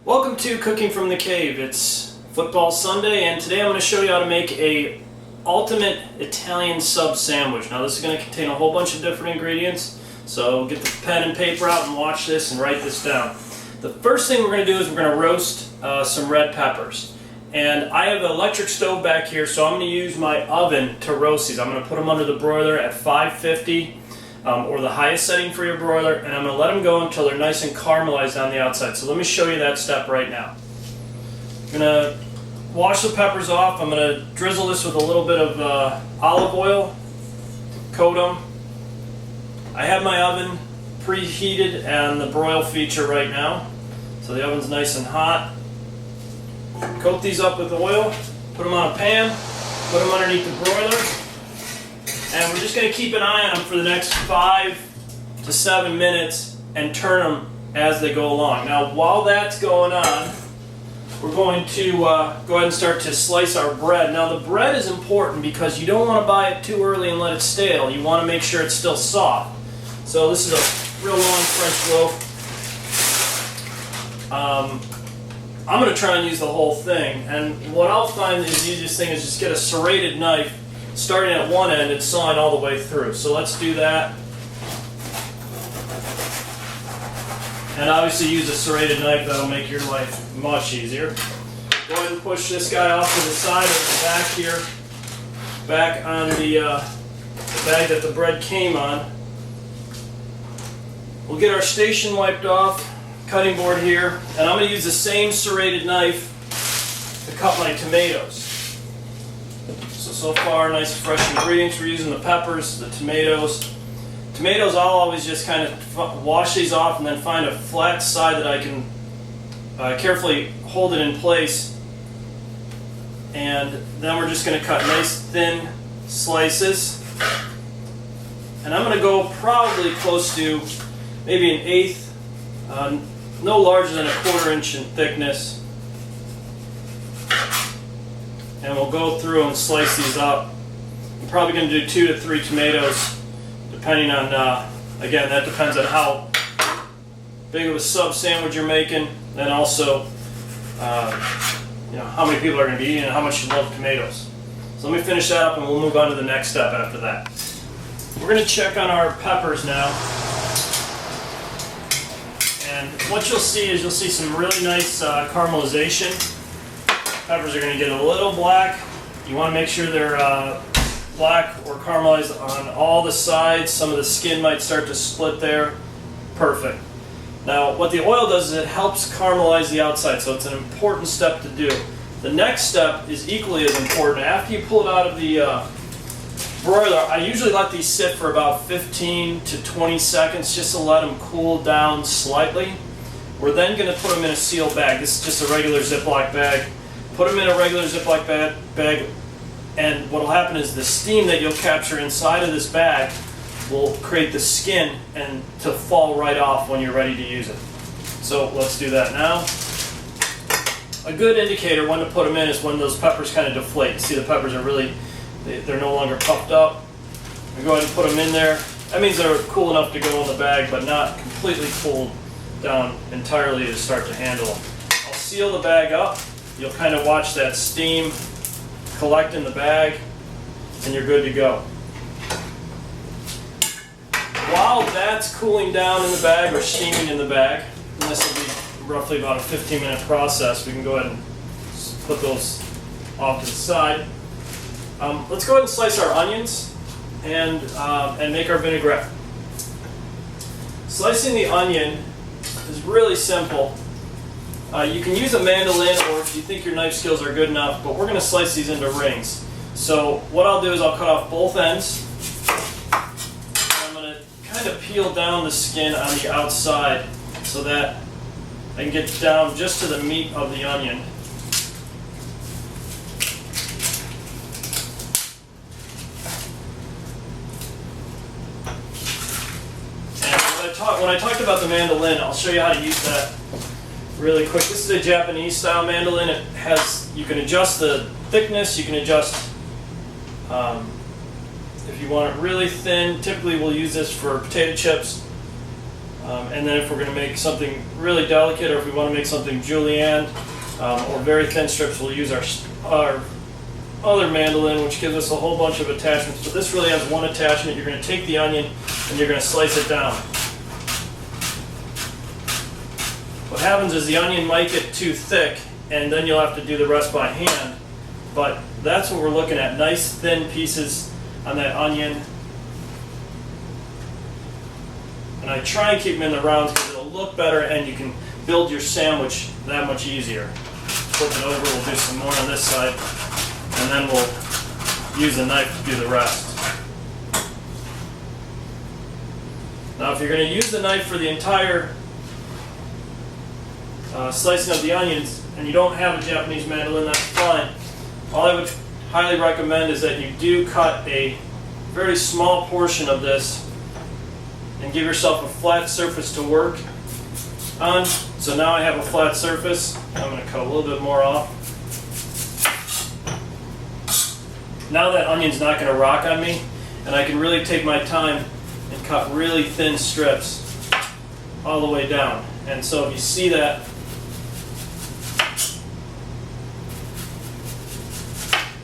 Welcome to Cooking from the Cave. It's Football Sunday, and today I'm going to show you how to make a ultimate Italian sub sandwich. Now this is going to contain a whole bunch of different ingredients, so get the pen and paper out and watch this and write this down. The first thing we're going to do is we're going to roast some red peppers. And I have an electric stove back here, so I'm going to use my oven to roast these. I'm going to put them under the broiler at 550. Or the highest setting for your broiler, and I'm going to let them go until they're nice and caramelized on the outside. So let me show you that step right now. I'm going to wash the peppers off. I'm going to drizzle this with a little bit of olive oil, coat them. I have my oven preheated and the broil feature right now, so the oven's nice and hot. Coat these up with oil, put them on a pan, put them underneath the broiler. And we're just going to keep an eye on them for the next 5 to 7 minutes and turn them as they go along. Now while that's going on, we're going to go ahead and start to slice our bread. Now the bread is important because you don't want to buy it too early and let it stale. You want to make sure it's still soft. So this is a real long French loaf. I'm going to try and use the whole thing. And what I'll find is the easiest thing is just get a serrated knife, starting at one end and sawing all the way through. So let's do that. And obviously use a serrated knife, that'll make your life much easier. Go ahead and push this guy off to the side of the back here, back on the bag that the bread came on. We'll get our station wiped off, cutting board here, and I'm going to use the same serrated knife to cut my tomatoes. So far, nice fresh ingredients. We're using the peppers, the tomatoes. Tomatoes, I'll always just kind of wash these off and then find a flat side that I can carefully hold it in place. And then we're just going to cut nice thin slices. And I'm going to go probably close to maybe an eighth, no larger than a 1/4 inch in thickness. And we'll go through and slice these up. I'm probably going to do 2 to 3 tomatoes, depending on, again, that depends on how big of a sub sandwich you're making, and also, how many people are going to be eating and how much you love tomatoes. So let me finish that up and we'll move on to the next step after that. We're going to check on our peppers now. And what you'll see is some really nice caramelization. Peppers are going to get a little black. You want to make sure they're black or caramelized on all the sides. Some of the skin might start to split there. Perfect. Now what the oil does is it helps caramelize the outside, so it's an important step to do. The next step is equally as important. After you pull it out of the broiler, I usually let these sit for about 15 to 20 seconds just to let them cool down slightly. We're then going to put them in a sealed bag. This is just a regular Ziploc bag. Put them in a regular Ziploc bag, and what will happen is the steam that you'll capture inside of this bag will create the skin and to fall right off when you're ready to use it. So let's do that now. A good indicator when to put them in is when those peppers kind of deflate. You see the peppers are really, they're no longer puffed up. We go ahead and put them in there. That means they're cool enough to go in the bag, but not completely cooled down entirely to start to handle them. I'll seal the bag up. You'll kind of watch that steam collect in the bag, and you're good to go. While that's cooling down in the bag or steaming in the bag, and this will be roughly about a 15-minute process, we can go ahead and put those off to the side. Let's go ahead and slice our onions and make our vinaigrette. Slicing the onion is really simple. You can use a mandolin, or if you think your knife skills are good enough, but we're going to slice these into rings. So what I'll do is I'll cut off both ends. I'm going to kind of peel down the skin on the outside so that I can get down just to the meat of the onion. And when I talked about the mandolin, I'll show you how to use that really quick. This is a Japanese style mandolin. It has, you can adjust the thickness, you can adjust if you want it really thin. Typically we'll use this for potato chips. And then if we're going to make something really delicate, or if we want to make something julienne or very thin strips, we'll use our other mandolin, which gives us a whole bunch of attachments. But this really has one attachment. You're going to take the onion and you're going to slice it down. What happens is the onion might get too thick, and then you'll have to do the rest by hand. But that's what we're looking at, nice thin pieces on that onion. And I try and keep them in the rounds because it'll look better and you can build your sandwich that much easier. Flip it over, we'll do some more on this side, and then we'll use a knife to do the rest. Now if you're going to use the knife for the entire slicing of the onions and you don't have a Japanese mandolin, that's fine. All I would highly recommend is that you do cut a very small portion of this and give yourself a flat surface to work on. So now I have a flat surface. I'm going to cut a little bit more off. Now that onion's not going to rock on me, and I can really take my time and cut really thin strips all the way down. And so if you see that,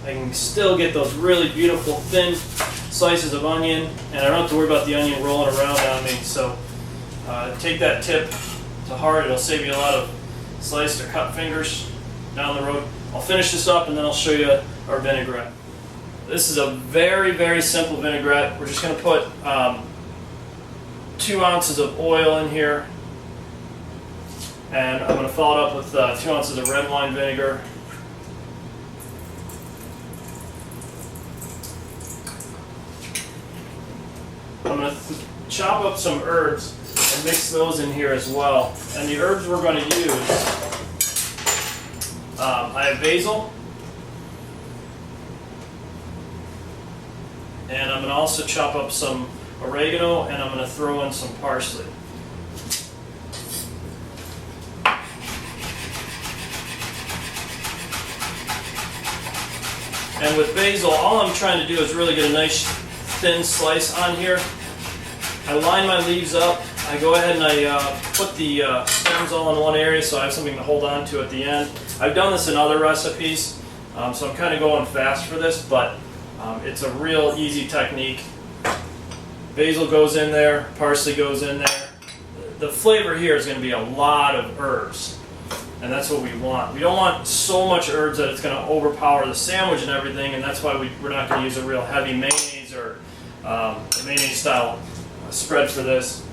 I can still get those really beautiful thin slices of onion, and I don't have to worry about the onion rolling around on me. So take that tip to heart. It'll save you a lot of sliced or cut fingers down the road. I'll finish this up and then I'll show you our vinaigrette. This is a very, very simple vinaigrette. We're just going to put 2 ounces of oil in here, and I'm going to follow it up with 2 ounces of red wine vinegar. I'm going to chop up some herbs and mix those in here as well. And the herbs we're going to use, I have basil, and I'm going to also chop up some oregano, and I'm going to throw in some parsley. And with basil, all I'm trying to do is really get a nice thin slice on here. I line my leaves up. I go ahead and I put the stems all in one area so I have something to hold on to at the end. I've done this in other recipes, so I'm kind of going fast for this, but it's a real easy technique. Basil goes in there, parsley goes in there. The flavor here is going to be a lot of herbs, and that's what we want. We don't want so much herbs that it's going to overpower the sandwich and everything, and that's why we're not going to use a real heavy mayonnaise or a mayonnaise style spread for this.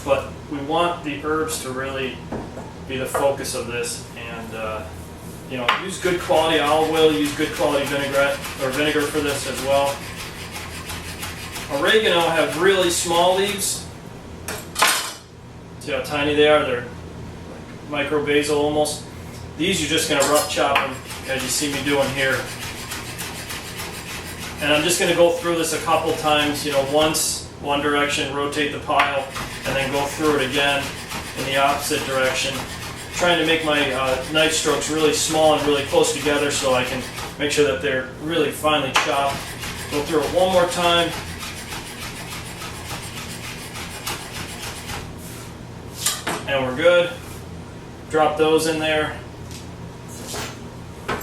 But we want the herbs to really be the focus of this, and you know, use good quality olive oil, use good quality vinaigrette or vinegar for this as well. Oregano have really small leaves. See how tiny they are? They're like micro basil almost. These you're just going to rough chop them as you see me doing here. And I'm just going to go through this a couple times, you know, once one direction, rotate the pile, and then go through it again in the opposite direction. Trying to make my knife strokes really small and really close together so I can make sure that they're really finely chopped. Go through it one more time. And we're good. Drop those in there.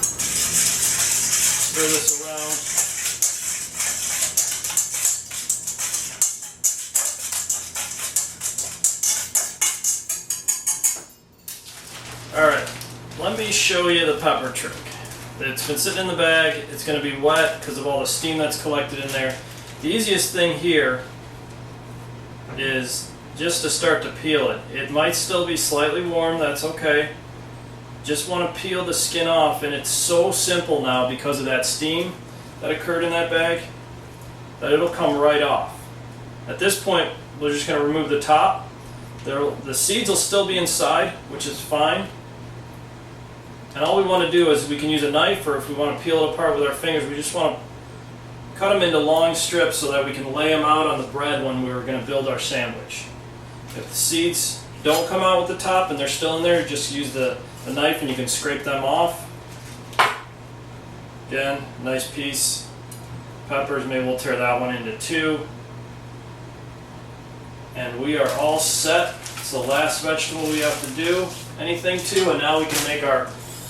Stir this around. Alright, let me show you the pepper trick. It's been sitting in the bag, it's going to be wet because of all the steam that's collected in there. The easiest thing here is just to start to peel it. It might still be slightly warm, that's okay. Just want to peel the skin off, and it's so simple now because of that steam that occurred in that bag that it'll come right off. At this point, we're just going to remove the top. The seeds will still be inside, which is fine. And all we want to do is we can use a knife, or if we want to peel it apart with our fingers, we just want to cut them into long strips so that we can lay them out on the bread when we're going to build our sandwich. If the seeds don't come out with the top and they're still in there, just use the knife and you can scrape them off. Again, nice piece. Peppers, maybe we'll tear that one into two. And we are all set. It's the last vegetable we have to do anything to, and now we can make our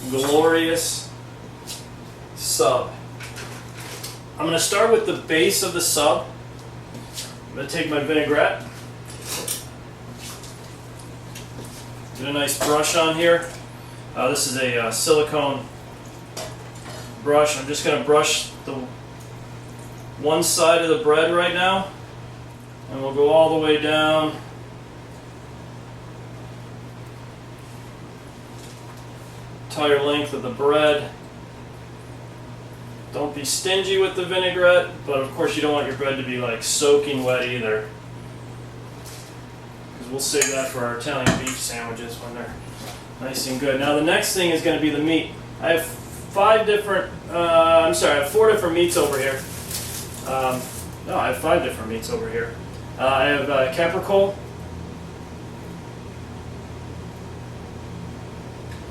glorious sub. I'm going to start with the base of the sub. I'm going to take my vinaigrette, get a nice brush on here. This is a silicone brush. I'm just going to brush the one side of the bread right now, and we'll go all the way down entire length of the bread. Don't be stingy with the vinaigrette, but of course you don't want your bread to be like soaking wet either, because we'll save that for our Italian beef sandwiches when they're nice and good. Now the next thing is going to be the meat. I have four different meats over here. No, I have 5 different meats over here. I have capricole.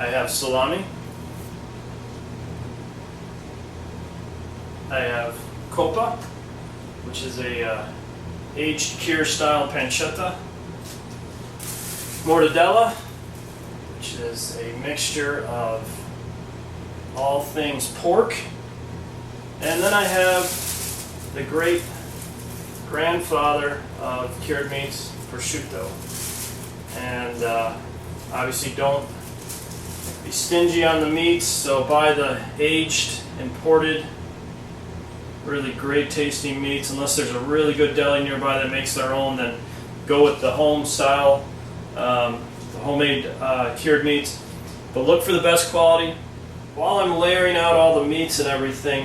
I have salami. I have coppa, which is a aged cure style pancetta. Mortadella, which is a mixture of all things pork. And then I have the great grandfather of cured meats, prosciutto. And obviously don't be stingy on the meats, so buy the aged, imported, really great tasting meats. Unless there's a really good deli nearby that makes their own, then go with the home style, the homemade cured meats. But look for the best quality. While I'm layering out all the meats and everything,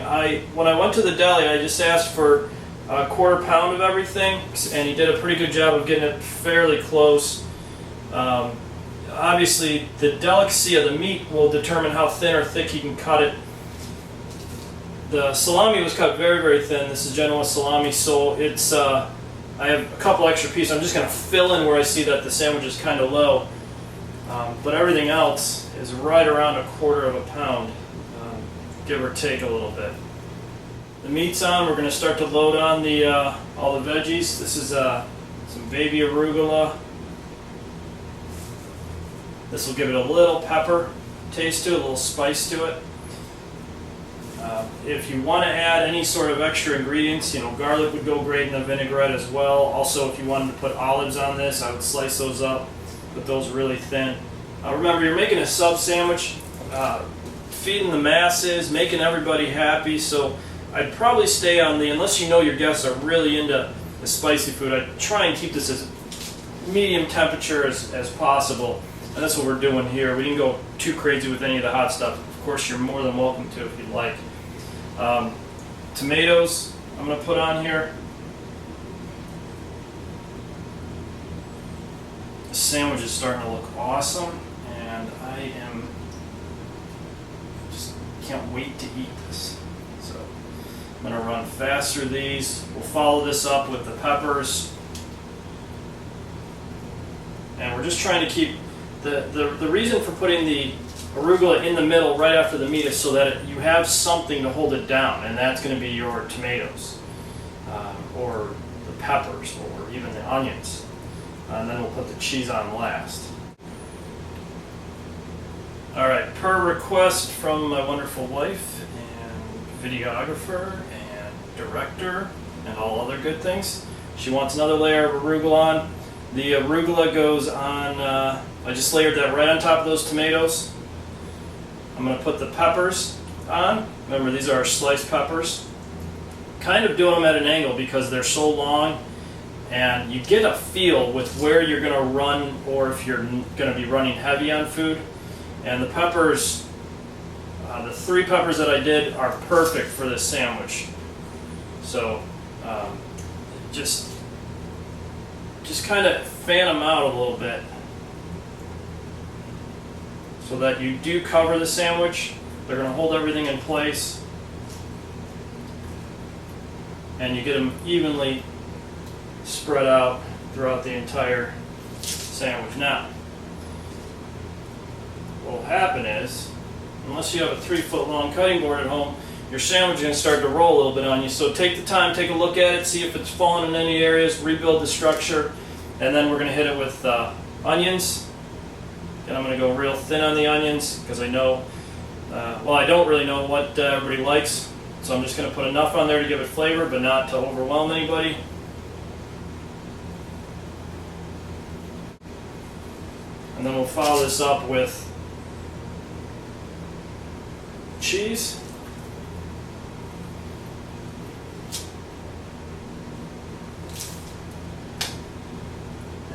when I went to the deli, I just asked for a 1/4 pound of everything, and he did a pretty good job of getting it fairly close. Obviously, the delicacy of the meat will determine how thin or thick you can cut it. The salami was cut very, very thin. This is Genoa salami, so it's I have a couple extra pieces. I'm just going to fill in where I see that the sandwich is kind of low. But everything else is right around 1/4 pound, give or take a little bit. The meat's on. We're going to start to load on the all the veggies. This is some baby arugula. This will give it a little pepper taste to it, a little spice to it. If you want to add any sort of extra ingredients, garlic would go great in the vinaigrette as well. Also, if you wanted to put olives on this, I would slice those up, put those really thin. Remember, you're making a sub sandwich, feeding the masses, making everybody happy, so I'd probably stay on unless you know your guests are really into the spicy food, I'd try and keep this as medium temperature as possible. And that's what we're doing here. We didn't go too crazy with any of the hot stuff. Of course, you're more than welcome to if you'd like. Tomatoes I'm going to put on here. The sandwich is starting to look awesome, and I just can't wait to eat this. So I'm going to run fast through these. We'll follow this up with the peppers. And we're just trying to keep the reason for putting the arugula in the middle right after the meat is so that you have something to hold it down, and that's going to be your tomatoes or the peppers or even the onions. And then we'll put the cheese on last. All right, per request from my wonderful wife and videographer and director and all other good things, she wants another layer of arugula on. The arugula goes on, I just layered that right on top of those tomatoes. I'm going to put the peppers on. Remember, these are our sliced peppers. Kind of doing them at an angle because they're so long, and you get a feel with where you're going to run or if you're going to be running heavy on food. And the peppers, the 3 peppers that I did are perfect for this sandwich. So just kind of fan them out a little bit so that you do cover the sandwich. They're going to hold everything in place, and you get them evenly spread out throughout the entire sandwich. Now, what will happen is, unless you have a 3-foot long cutting board at home, your sandwich is going to start to roll a little bit on you. So take the time, take a look at it, see if it's fallen in any areas, rebuild the structure, And then we're going to hit it with onions. And I'm going to go real thin on the onions because I know, well, I don't really know what everybody likes. So I'm just going to put enough on there to give it flavor, but not to overwhelm anybody. And then we'll follow this up with cheese.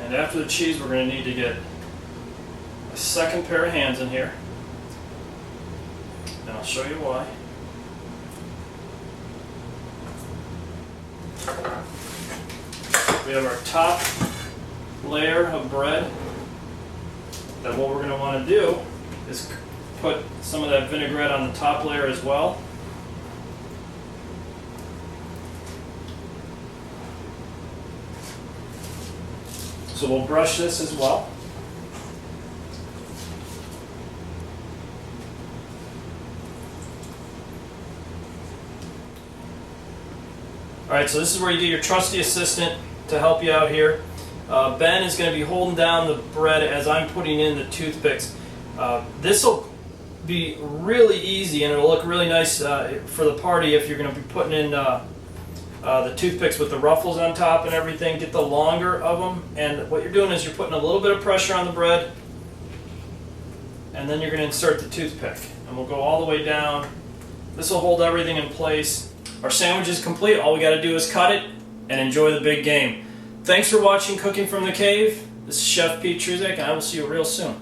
And after the cheese, we're going to need to get a second pair of hands in here. And I'll show you why. We have our top layer of bread. Then what we're going to want to do is put some of that vinaigrette on the top layer as well. So we'll brush this as well. Alright, so this is where you get your trusty assistant to help you out here. Ben is going to be holding down the bread as I'm putting in the toothpicks. This will be really easy and it'll look really nice for the party if you're going to be putting in the toothpicks with the ruffles on top and everything. Get the longer of them, and what you're doing is you're putting a little bit of pressure on the bread and then you're going to insert the toothpick and we'll go all the way down. This will hold everything in place. Our sandwich is complete. All we got to do is cut it and enjoy the big game. Thanks for watching Cooking from the Cave. This is Chef Pete Truzek, and I will see you real soon.